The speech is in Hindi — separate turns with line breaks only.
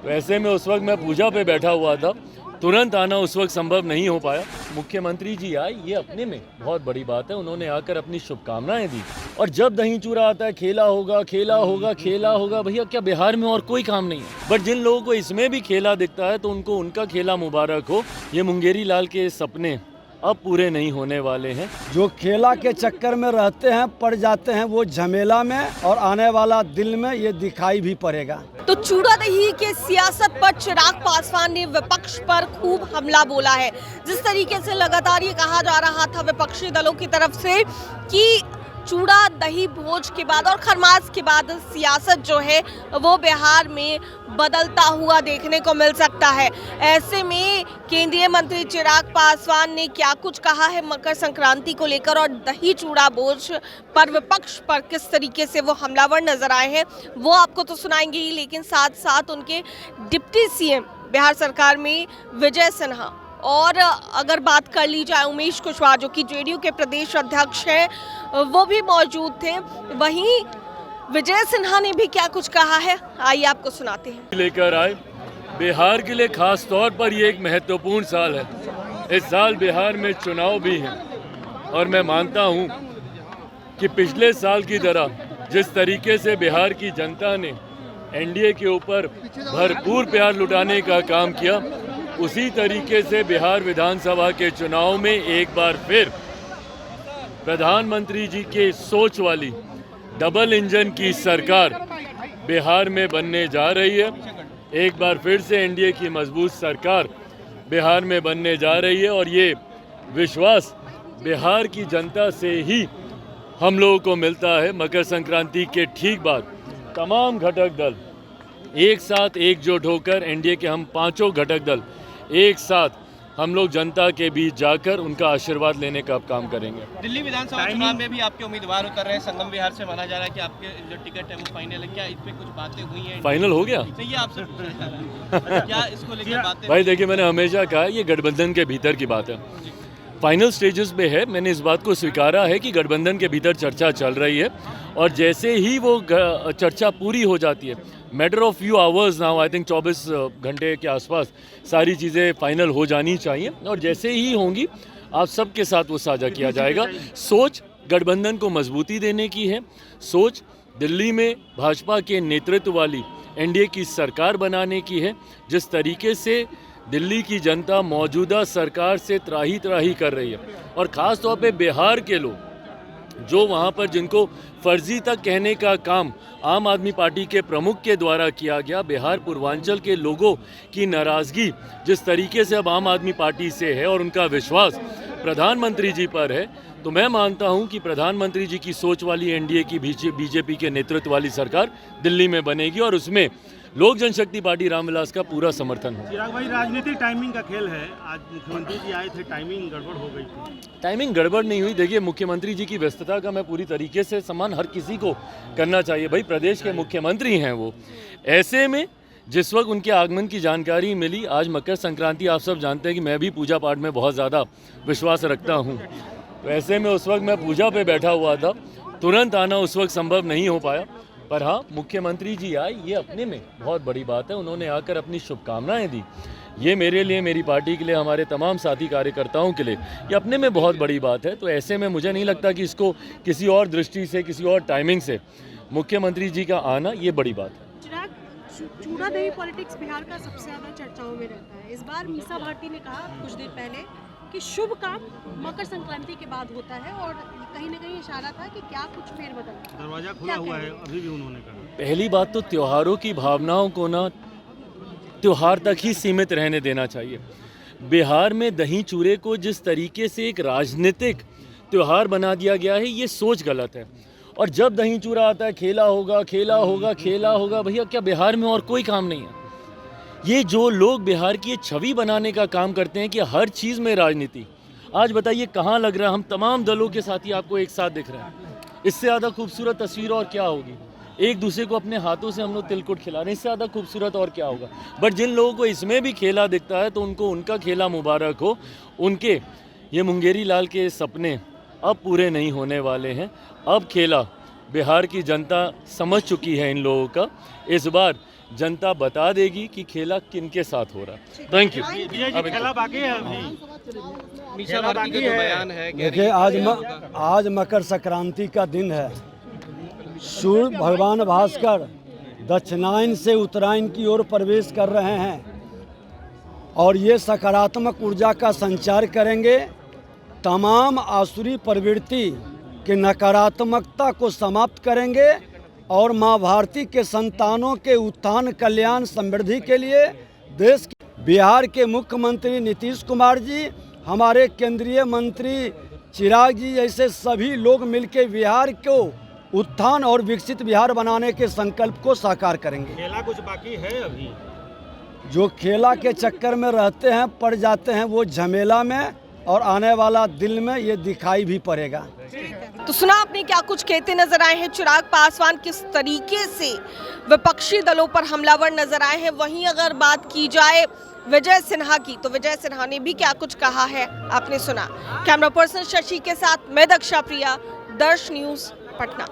तो ऐसे में उस वक्त मैं पूजा पे बैठा हुआ था, तुरंत आना उस वक्त संभव नहीं हो पाया। मुख्यमंत्री जी आए, ये अपने में बहुत बड़ी बात है। उन्होंने आकर अपनी शुभकामनाएं दी। और जब दही चूड़ा आता है, खेला होगा खेला होगा खेला होगा, भैया क्या बिहार में और कोई काम नहीं है? बट जिन लोगों को इसमें भी खेला दिखता है तो उनको उनका खेला मुबारक हो। ये मुंगेरी लाल के सपने अब पूरे नहीं होने वाले हैं।
जो खेला के चक्कर में रहते हैं पड़ जाते हैं वो झमेला में, और आने वाला दिल में ये दिखाई भी पड़ेगा।
तो चूड़ा दही के सियासत पर चिराग पासवान ने विपक्ष पर खूब हमला बोला है। जिस तरीके से लगातार ये कहा जा रहा था विपक्षी दलों की तरफ से कि चूड़ा दही भोज के बाद और खरमास के बाद सियासत जो है वो बिहार में बदलता हुआ देखने को मिल सकता है। ऐसे में केंद्रीय मंत्री चिराग पासवान ने क्या कुछ कहा है मकर संक्रांति को लेकर, और दही चूड़ा भोज पर विपक्ष पर किस तरीके से वो हमलावर नजर आए हैं, वो आपको तो सुनाएंगे ही, लेकिन साथ साथ उनके डिप्टी सीएम बिहार सरकार में विजय सिन्हा, और अगर बात कर ली जाए उमेश कुशवाहा जो कि जेडीयू के प्रदेश अध्यक्ष हैं, वो भी मौजूद थे। वहीं विजय सिन्हा ने भी क्या कुछ कहा है, आइए आपको सुनाते हैं।
लेकर आए बिहार के लिए खास तौर पर ये एक महत्वपूर्ण साल है। इस साल बिहार में चुनाव भी हैं और मैं मानता हूँ कि पिछले साल की तरह जिस तरीके से बिहार की जनता ने एनडीए के ऊपर भरपूर प्यार लुटाने का काम किया, उसी तरीके से बिहार विधानसभा के चुनाव में एक बार फिर प्रधानमंत्री जी के सोच वाली डबल इंजन की सरकार बिहार में बनने जा रही है। एक बार फिर से एनडीए की मजबूत सरकार बिहार में बनने जा रही है, और ये विश्वास बिहार की जनता से ही हम लोगों को मिलता है। मकर संक्रांति के ठीक बाद तमाम घटक दल एक साथ एकजुट होकर, एनडीए के हम पांचों घटक दल एक साथ हम लोग जनता के बीच जाकर उनका आशीर्वाद लेने का अब काम करेंगे।
दिल्ली विधानसभा चुनाव में भी आपके उम्मीदवार उतर रहे हैं। संगम विहार से माना जा रहा है कि आपके जो टिकट है वो फाइनल है। क्या इस पे कुछ बातें हुई हैं?
फाइनल हो गया?
नहीं, ये आपसे पूछ रहा था। क्या इसको लेकर बातें?
भाई देखिए, मैंने हमेशा कहा ये गठबंधन के भीतर की बात है, फाइनल स्टेजेस पे है। मैंने इस बात को स्वीकारा है कि गठबंधन के भीतर चर्चा चल रही है, और जैसे ही वो चर्चा पूरी हो जाती है, matter of few hours now, I think 24 घंटे के आसपास सारी चीज़ें फाइनल हो जानी चाहिए, और जैसे ही होंगी आप सबके साथ वो साझा किया जाएगा। सोच गठबंधन को मजबूती देने की है, सोच दिल्ली में भाजपा के नेतृत्व वाली एनडीए की सरकार बनाने की है। जिस तरीके से दिल्ली की जनता मौजूदा सरकार से त्राही त्राही कर रही है, और ख़ास तौर पे बिहार के लोग जो वहाँ पर जिनको फर्जी तक कहने का काम आम आदमी पार्टी के प्रमुख के द्वारा किया गया, बिहार पूर्वांचल के लोगों की नाराज़गी जिस तरीके से अब आम आदमी पार्टी से है और उनका विश्वास प्रधानमंत्री जी पर है, तो मैं मानता हूं कि प्रधानमंत्री जी की सोच वाली एनडीए की बीजेपी के नेतृत्व वाली सरकार दिल्ली में बनेगी, और उसमें लोक जनशक्ति पार्टी रामविलास का पूरा समर्थन हो।
चिराग भाई, राजनीतिक टाइमिंग का खेल है। आज मुख्यमंत्री जी आए थे, टाइमिंग गड़बड़ हो गई थी।
टाइमिंग गड़बड़ नहीं हुई। देखिए, मुख्यमंत्री जी की व्यस्तता का मैं पूरी तरीके से सम्मान हर किसी को करना चाहिए। भाई प्रदेश के मुख्यमंत्री हैं वो। ऐसे में जिस वक्त उनके आगमन की जानकारी मिली, आज मकर संक्रांति, आप सब जानते हैं कि मैं भी पूजा पाठ में बहुत ज़्यादा विश्वास रखता हूँ, तो ऐसे में उस वक्त मैं पूजा पे बैठा हुआ था, तुरंत आना उस वक्त संभव नहीं हो पाया। पर हाँ, मुख्यमंत्री जी आए, ये अपने में बहुत बड़ी बात है। उन्होंने आकर अपनी शुभकामनाएं दी। ये मेरे लिए, मेरी पार्टी के लिए, हमारे तमाम साथी कार्यकर्ताओं के लिए ये अपने में बहुत बड़ी बात है। तो ऐसे में मुझे नहीं लगता कि इसको किसी और दृष्टि से, किसी और टाइमिंग से मुख्यमंत्री जी का आना ये बड़ी बात है।
चिराग, चूड़ा दही पॉलिटिक्स बिहार का सबसे ज़्यादा चर्चाओं में रहता है। इस बार मीसा भारती ने कहा कुछ देर पहले कि शुभ काम मकर संक्रांति के बाद होता है, और कहीं ना कहीं इशारा था कि क्या कुछ फेरबदल,
दरवाजा खुला हुआ है अभी भी, उन्होंने कहा।
पहली बात तो त्योहारों की भावनाओं को ना त्योहार तक ही सीमित रहने देना चाहिए। बिहार में दही चूरे को जिस तरीके से एक राजनीतिक त्योहार बना दिया गया है, ये सोच गलत है। और जब दही चूरा आता है, खेला होगा खेला होगा खेला होगा, भैया क्या बिहार में और कोई काम नहीं है? ये जो लोग बिहार की छवि बनाने का काम करते हैं कि हर चीज़ में राजनीति, आज बताइए कहाँ लग रहा है? हम तमाम दलों के साथी आपको एक साथ दिख रहे हैं। इससे ज़्यादा खूबसूरत तस्वीर और क्या होगी? एक दूसरे को अपने हाथों से हम लोग तिलकुट खिला रहे हैं, इससे ज़्यादा खूबसूरत और क्या होगा? बट जिन लोगों को इसमें भी खेला दिखता है तो उनको उनका खेला मुबारक हो। उनके ये मुंगेरी लाल के सपने अब पूरे नहीं होने वाले हैं। अब खेला बिहार की जनता समझ चुकी है इन लोगों का। इस बार जनता बता देगी कि खेला किनके साथ हो रहा है। Thank you.
विजय जी, खेला बाकी है अभी।
मीसा भारती का जो बयान है कह रही
देखिए,
है
आज मकर संक्रांति का दिन है। सूर्य भगवान भास्कर दक्षिणायन से उत्तरायण की ओर प्रवेश कर रहे हैं और ये सकारात्मक ऊर्जा का संचार करेंगे। तमाम आसुरी प्रवृत्ति के नकारात्मकता को समाप्त करेंगे और माँ भारती के संतानों के उत्थान, कल्याण, समृद्धि के लिए देश के बिहार के मुख्यमंत्री नीतीश कुमार जी, हमारे केंद्रीय मंत्री चिराग जी जैसे सभी लोग मिलकर बिहार को उत्थान और विकसित बिहार बनाने के संकल्प को साकार करेंगे।
खेला कुछ बाकी है अभी।
जो खेला के चक्कर में रहते हैं, पड़ जाते हैं वो झमेला में, और आने वाला दिल में ये दिखाई भी पड़ेगा।
तो सुना आपने क्या कुछ कहते नजर आए हैं चिराग पासवान, किस तरीके से विपक्षी दलों पर हमलावर नजर आए हैं। वहीं अगर बात की जाए विजय सिन्हा की, तो विजय सिन्हा ने भी क्या कुछ कहा है आपने सुना। कैमरा पर्सन शशि के साथ मैं दक्षा प्रिया, दर्श न्यूज पटना।